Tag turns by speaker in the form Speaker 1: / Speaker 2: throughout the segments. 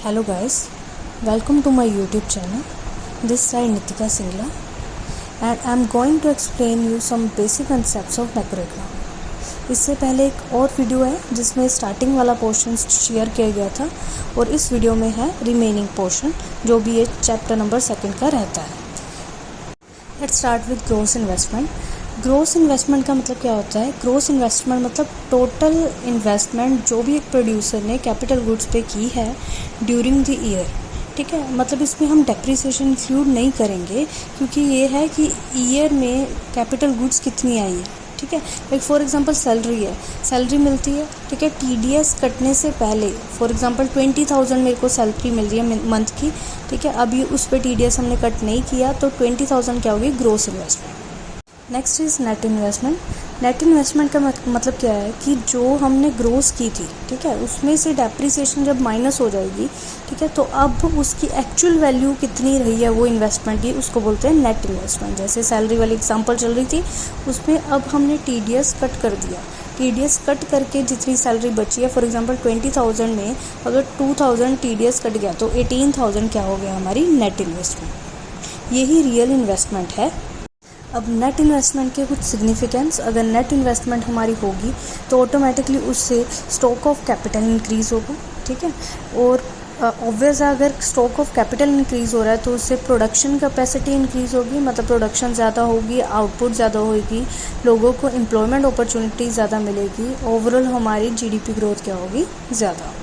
Speaker 1: Hello guys, welcome to my YouTube channel. This side Nitika Singla and I am going to explain you some basic concepts of macroeconomics. इससे पहले एक और video है जिसमें starting वाला portion share किया गया था और इस वीडियो में है रिमेनिंग पोर्शन जो भी ये चैप्टर नंबर 2 का रहता है. Let's start with gross investment. Gross investment का मतलब क्या होता है? ग्रोस इन्वेस्टमेंट मतलब टोटल इन्वेस्टमेंट जो भी एक प्रोड्यूसर ने कैपिटल गुड्स पे की है ड्यूरिंग द ईयर. ठीक है, मतलब इसमें हम डेप्रिसिएशन इंक्लूड नहीं करेंगे क्योंकि ये है कि ईयर में कैपिटल गुड्स कितनी आई है. ठीक है, लाइक फॉर एग्जांपल सैलरी है, सैलरी मिलती है. ठीक है, टीडीएस कटने से पहले फॉर एग्जांपल 20,000 मेरे को सैलरी मिल रही है मंथ की. ठीक है, अभी उस पर टीडीएस हमने कट नहीं किया तो 20,000 क्या होगी? Gross investment. Next is net investment. Net investment का मतलब क्या है कि जो हमने ग्रोस की थी, ठीक है, उसमें से डेप्रिसिएशन जब माइनस हो जाएगी, ठीक है, तो अब उसकी एक्चुअल वैल्यू कितनी रही है वो इन्वेस्टमेंट की, उसको बोलते हैं नेट इन्वेस्टमेंट. जैसे सैलरी वाली एग्जांपल चल रही थी उसमें अब हमने टीडीएस कट कर दिया. टीडीएस कट करके जितनी सैलरी बची है, फॉर एग्जांपल 20,000 में अगर 2,000 टीडीएस कट गया तो 18,000 क्या हो गया? हमारी नेट इन्वेस्टमेंट. यही रियल इन्वेस्टमेंट है. अब नेट इन्वेस्टमेंट के कुछ सिग्निफिकेंस. अगर नेट इन्वेस्टमेंट हमारी होगी तो ऑटोमेटिकली उससे स्टॉक ऑफ कैपिटल इंक्रीज़ होगा. ठीक है, और ऑब्वियस है अगर स्टॉक ऑफ कैपिटल इंक्रीज़ हो रहा है तो उससे प्रोडक्शन कैपेसिटी इंक्रीज़ होगी, मतलब प्रोडक्शन ज़्यादा होगी, आउटपुट ज़्यादा होगी, लोगों को एम्प्लॉयमेंट अपॉर्चुनिटी ज़्यादा मिलेगी, ओवरऑल हमारी जीडीपी ग्रोथ क्या होगी? ज़्यादा.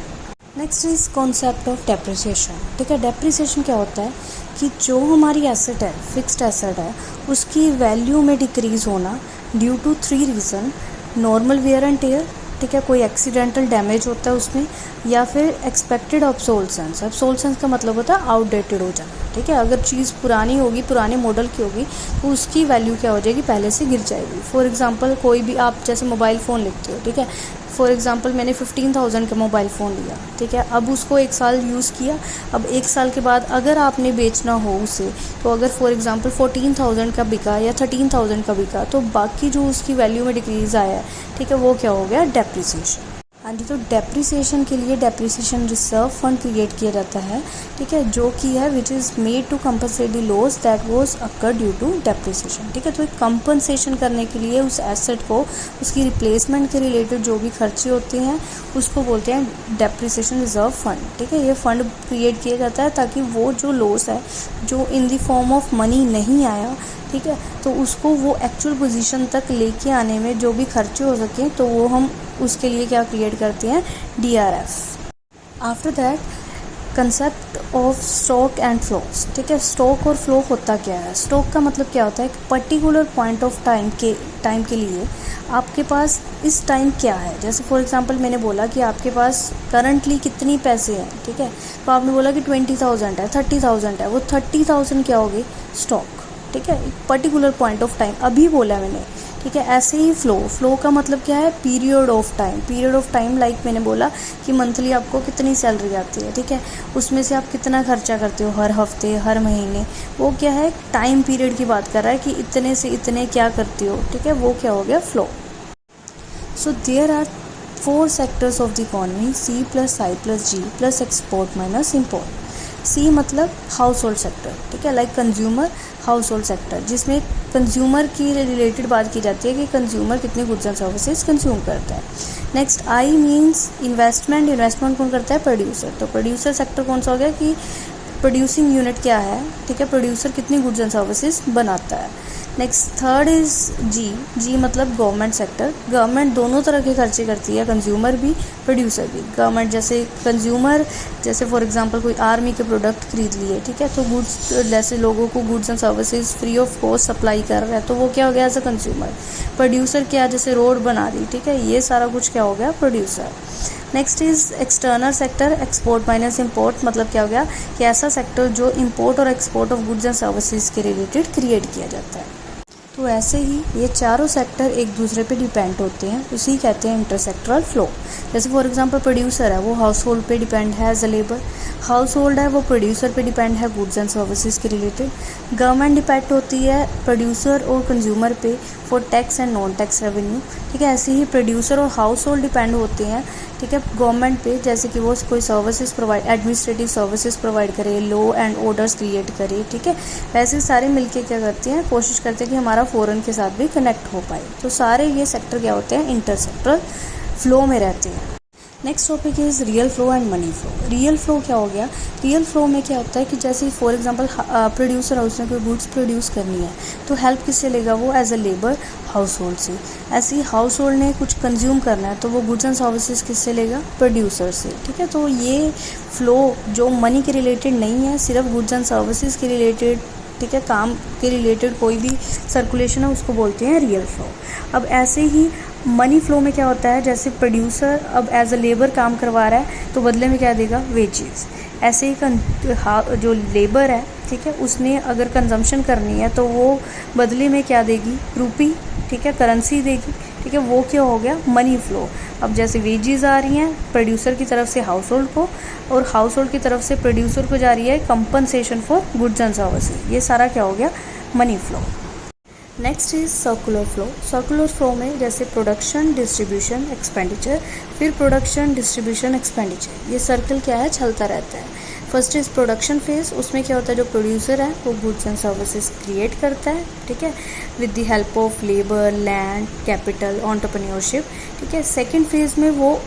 Speaker 1: Next is concept of depreciation. ठीक है, डेप्रिसिएशन क्या होता है कि जो हमारी एसेट है, फिक्स्ड एसेट है, उसकी वैल्यू में डिक्रीज़ होना due to 3 reason. Normal wear and tear, ठीक है, कोई एक्सीडेंटल डैमेज होता है उसमें, या फिर एक्सपेक्टेड ऑब्सोल्सेंस. ऑब्सोल्सेंस का मतलब होता है आउटडेटेड हो जाना. ठीक है, अगर चीज़ पुरानी होगी, पुराने मॉडल की होगी तो उसकी वैल्यू क्या हो जाएगी? पहले से गिर जाएगी. फॉर एग्जांपल कोई भी आप जैसे मोबाइल फ़ोन लेते हो, ठीक है, फॉर एग्जांपल मैंने 15,000 का मोबाइल फ़ोन लिया. ठीक है, अब उसको 1 साल यूज़ किया. अब 1 साल के बाद अगर आपने बेचना हो उसे, तो अगर फॉर एग्जांपल 14,000 का बिका या 13,000 का बिका तो बाकी जो उसकी वैल्यू में डिक्रीज़ आया है, ठीक है, वो क्या हो गया? डेप्रिसिएशन. हाँ जी, तो डेप्रिसिएशन के लिए डेप्रिसिएशन रिजर्व फंड क्रिएट किया जाता है. ठीक है, जो कि है which is made to compensate the loss that was occur due to depreciation. ठीक है, तो एक कंपनसेशन करने के लिए उस एसेट को, उसकी रिप्लेसमेंट के रिलेटेड जो भी खर्चे होते हैं उसको बोलते हैं डेप्रिसिएशन रिजर्व फंड. ठीक है, ये फंड क्रिएट किया जाता है ताकि वो जो लॉस है जो in the form of money नहीं आया, ठीक है, तो उसको वो एक्चुअल पोजीशन तक लेके आने में जो भी खर्चे हो सकें तो वो हम उसके लिए क्या क्रिएट करते हैं? DRF. After that concept of stock and flows. ठीक है, स्टॉक और फ्लो होता क्या है? स्टॉक का मतलब क्या होता है? एक पर्टिकुलर पॉइंट ऑफ टाइम के लिए आपके पास इस टाइम क्या है. जैसे फॉर एग्जांपल मैंने बोला कि आपके पास करंटली कितनी पैसे हैं. ठीक है, तो आपने बोला कि 20,000 है, 30,000 है, वो 30,000 क्या होगी? स्टॉक. ठीक है, एक पर्टिकुलर पॉइंट ऑफ टाइम अभी बोला मैंने. ठीक है, ऐसे ही फ्लो का मतलब क्या है? Period of time. Period of time like मैंने बोला कि मंथली आपको कितनी सैलरी आती है, ठीक है, उसमें से आप कितना खर्चा करते हो हर हफ्ते, हर महीने, वो क्या है? टाइम पीरियड की बात कर रहा है कि इतने से इतने क्या करते हो. ठीक है, वो क्या हो गया? Flow. So there are 4 sectors of the economy: C plus I plus G plus export minus import. C मतलब हाउस होल्ड सेक्टर. ठीक है, like consumer household sector, जिसमें कंज्यूमर की रिलेटेड बात की जाती है कि कंज्यूमर कितने गुड्स एंड सर्विसेज कंज्यूम करता है. Next I means investment. Investment कौन करता है? प्रोड्यूसर. तो प्रोड्यूसर सेक्टर कौन सा हो गया कि प्रोड्यूसिंग यूनिट क्या है. ठीक है, प्रोड्यूसर कितनी गुड्स एंड सर्विसेज बनाता है. नेक्स्ट थर्ड इज़ जी. जी मतलब गवर्नमेंट सेक्टर. गवर्नमेंट दोनों तरह के खर्चे करती है, कंज्यूमर भी, प्रोड्यूसर भी. गवर्नमेंट जैसे कंज्यूमर, जैसे फॉर एग्जांपल कोई आर्मी के प्रोडक्ट खरीद लिए, ठीक है, तो गुड्स जैसे लोगों को goods and services free of cost supply कर रहा है तो वो क्या हो गया? As a consumer. प्रोड्यूसर क्या? जैसे रोड बना रही, ठीक है, ये सारा कुछ क्या हो गया? Producer. Next is external sector. Export minus import मतलब क्या हो गया कि ऐसा सेक्टर जो इम्पोर्ट और export of goods and services के रिलेटेड क्रिएट किया जाता है. तो ऐसे ही ये चारों सेक्टर एक दूसरे पे डिपेंड होते हैं, उसी कहते हैं इंटरसेक्टरल फ्लो. जैसे फॉर एग्जांपल प्रोड्यूसर है वो हाउस होल्ड पे डिपेंड है as a labour. Household है वो प्रोड्यूसर पे डिपेंड है गुड्स एंड सर्विसेज के रिलेटेड. गवर्नमेंट डिपेंड होती है प्रोड्यूसर और कंज्यूमर पे for tax and non tax revenue. ठीक है, ऐसे ही प्रोड्यूसर और हाउस होल्ड डिपेंड होते हैं, ठीक ठीक है, गवर्नमेंट पे, जैसे कि वो कोई services provide, administrative services provide करे, लॉ एंड ऑर्डर्स क्रिएट करे, ठीक है, वैसे सारे मिलके क्या करते हैं, कोशिश करते हैं कि हमारा फॉरेन के साथ भी कनेक्ट हो पाए। तो सारे ये सेक्टर क्या होते हैं, इंटर सेक्टरल फ्लो में रहते हैं। Next topic is real flow and money flow. Real flow क्या हो गया, रियल फ्लो में क्या होता है कि जैसे फॉर एग्जांपल प्रोड्यूसर हाउस ने कोई गुड्स प्रोड्यूस करनी है तो हेल्प किससे लेगा, वो as a labour household से। ऐसे ही हाउस होल्ड ने कुछ कंज्यूम करना है तो वो गुड्स एंड सर्विसेज किससे लेगा, प्रोड्यूसर से, ठीक है। तो ये फ्लो जो मनी के रिलेटेड नहीं है, सिर्फ गुड्स एंड सर्विसेज के रिलेटेड, ठीक है, काम के रिलेटेड कोई भी सर्कुलेशन है उसको बोलते हैं रियल फ्लो। अब ऐसे ही मनी फ्लो में क्या होता है, जैसे प्रोड्यूसर अब एज अ लेबर काम करवा रहा है तो बदले में क्या देगा, वेजेस। ऐसे ही जो लेबर है, ठीक है, उसने अगर कंजम्पशन करनी है तो वो बदले में क्या देगी, रुपी, ठीक है, करेंसी देगी, ठीक है, वो क्या हो गया, मनी फ्लो। अब जैसे वेजेस आ रही हैं प्रोड्यूसर की तरफ से हाउस होल्ड को, और हाउस होल्ड की तरफ से प्रोड्यूसर को जा रही है compensation for goods and services, ये सारा क्या हो गया, money flow. Next is circular flow. Circular flow में जैसे प्रोडक्शन, डिस्ट्रीब्यूशन, एक्सपेंडिचर, फिर प्रोडक्शन, डिस्ट्रीब्यूशन, एक्सपेंडिचर, ये सर्कल क्या है, चलता रहता है। फर्स्ट इज प्रोडक्शन फेज, उसमें क्या होता है, जो प्रोड्यूसर है वो गुड्स एंड सर्विसेज क्रिएट करता है, ठीक है, with the help of labour, land, capital, entrepreneurship, ठीक है। सेकेंड फेज में वो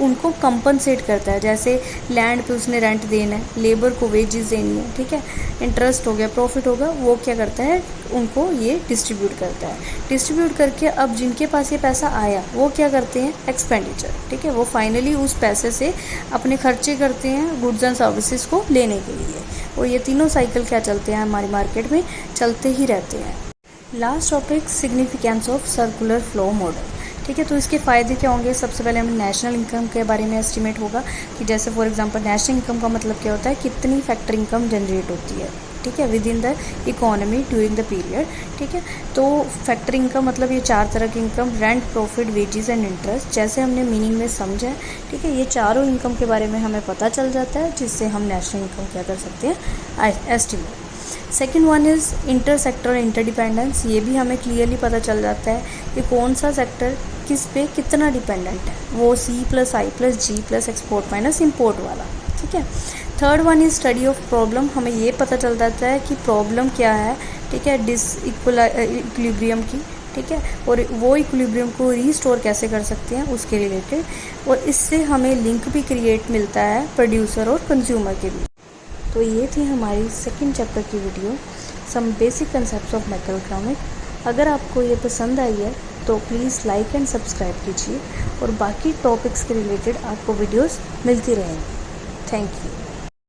Speaker 1: उनको कंपनसेट करता है, जैसे लैंड पे उसने रेंट देना है, लेबर को वेजेस देनी है, ठीक है, इंटरेस्ट हो गया, प्रॉफिट होगा, वो क्या करता है, उनको ये डिस्ट्रीब्यूट करता है। डिस्ट्रीब्यूट करके अब जिनके पास ये पैसा आया वो क्या करते हैं, एक्सपेंडिचर, ठीक है, वो फाइनली उस पैसे से अपने खर्चे करते हैं गुड्स एंड सर्विसेज को लेने के लिए। और ये तीनों साइकिल क्या चलते हैं हमारी मार्केट में, चलते ही रहते हैं। Last topic, significance of circular flow model, ठीक है। तो इसके फ़ायदे क्या होंगे, सबसे पहले हमें नेशनल इनकम के बारे में एस्टिमेट होगा कि जैसे फॉर एग्जांपल नेशनल इनकम का मतलब क्या होता है, कितनी फैक्टर इनकम जनरेट होती है, ठीक है, with in the economy during the period, ठीक है। तो फैक्टर इनकम मतलब ये 4 तरह की income, rent, profit, wages and interest, जैसे हमने मीनिंग में समझा है, ठीक है। ये चारों इनकम के बारे में हमें पता चल जाता है, जिससे हम नेशनल इनकम क्या कर सकते हैं, estimate. Second one is inter sector interdependence, ये भी हमें क्लियरली पता चल जाता है कि कौन सा सेक्टर किस पे कितना डिपेंडेंट है, वो C+I+G+ एक्सपोर्ट माइनस इम्पोर्ट वाला, ठीक है। Third one is study of problem, हमें ये पता चल जाता है कि प्रॉब्लम क्या है, ठीक है, इक्विलिब्रियम की, ठीक है, और वो इक्विलिब्रियम को रीस्टोर कैसे कर सकते हैं उसके रिलेटेड, और इससे हमें लिंक भी क्रिएट मिलता है प्रोड्यूसर और कंज्यूमर के बीच। तो ये थी हमारी सेकंड चैप्टर की video, some basic concepts of macroeconomic. अगर आपको ये पसंद आई है तो प्लीज़ लाइक एंड सब्सक्राइब कीजिए, और बाकी टॉपिक्स के रिलेटेड आपको वीडियोस मिलती रहेंगी। Thank you.